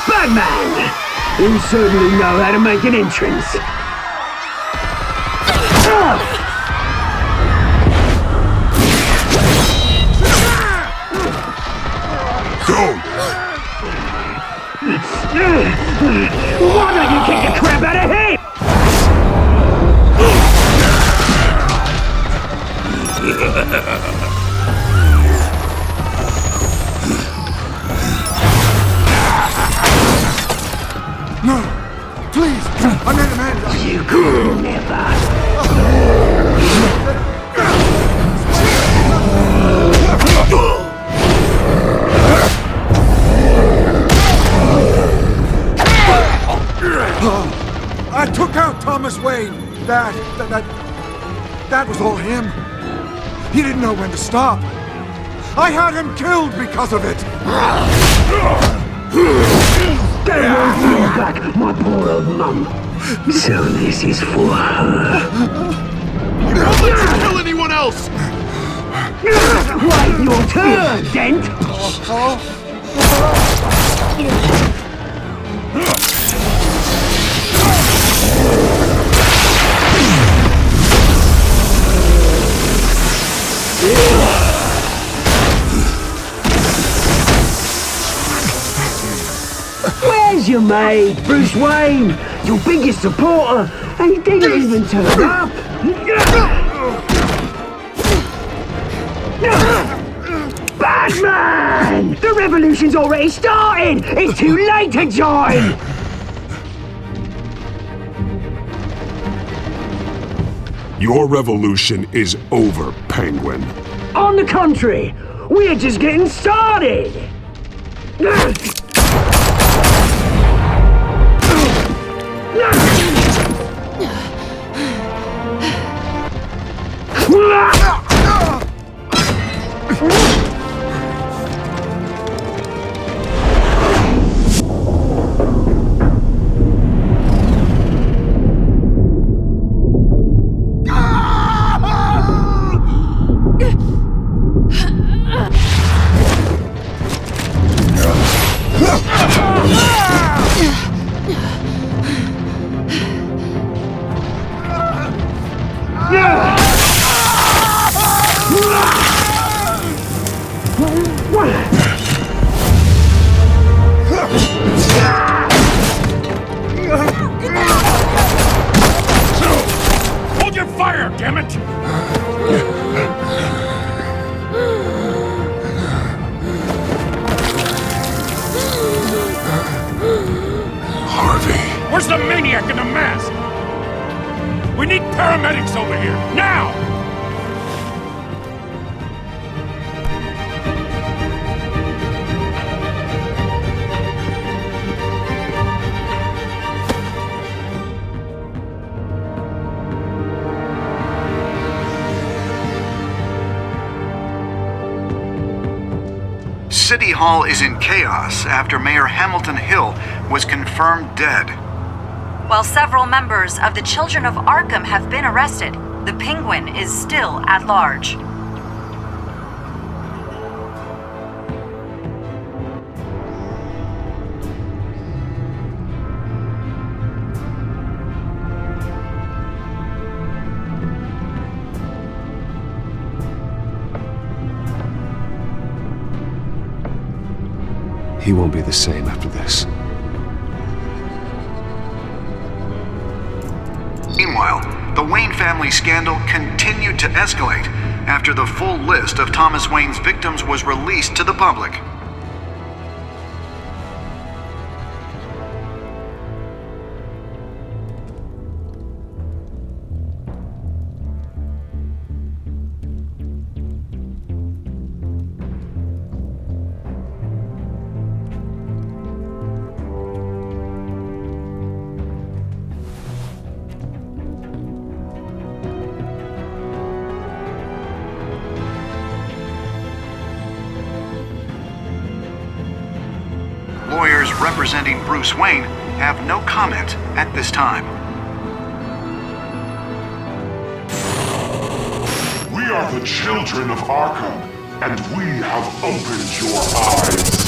Batman! You certainly know how to make an entrance. Why don't you kick the crap out of him? No! Please! I made a man! You could never! I took out Thomas Wayne. That was all him. He didn't know when to stop. I had him killed because of it. Get away from your back, my poor old mum. So this is for her. Don't let you kill anyone else! Wait your turn, Dent! Where's There's your mate, Bruce Wayne, your biggest supporter, and he didn't even turn up. Batman! The revolution's already started! It's too late to join! Your revolution is over, Penguin. On the contrary, we're just getting started! Hold your fire, damn it! Harvey. Where's the maniac in the mask? We need paramedics over here, now! City Hall is in chaos after Mayor Hamilton Hill was confirmed dead. While several members of the Children of Arkham have been arrested, the Penguin is still at large. He won't be the same after this. Meanwhile, the Wayne family scandal continued to escalate after the full list of Thomas Wayne's victims was released to the public. Lawyers representing Bruce Wayne have no comment at this time. We are the Children of Arkham, and we have opened your eyes.